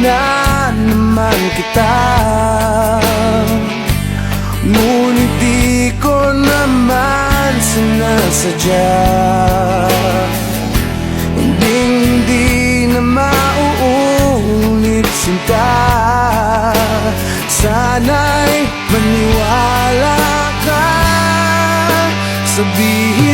na naman kita, ngunit di ko naman sinasadya. Hindi na mauulit, sinta. Sana'y maniwala ka, sabihin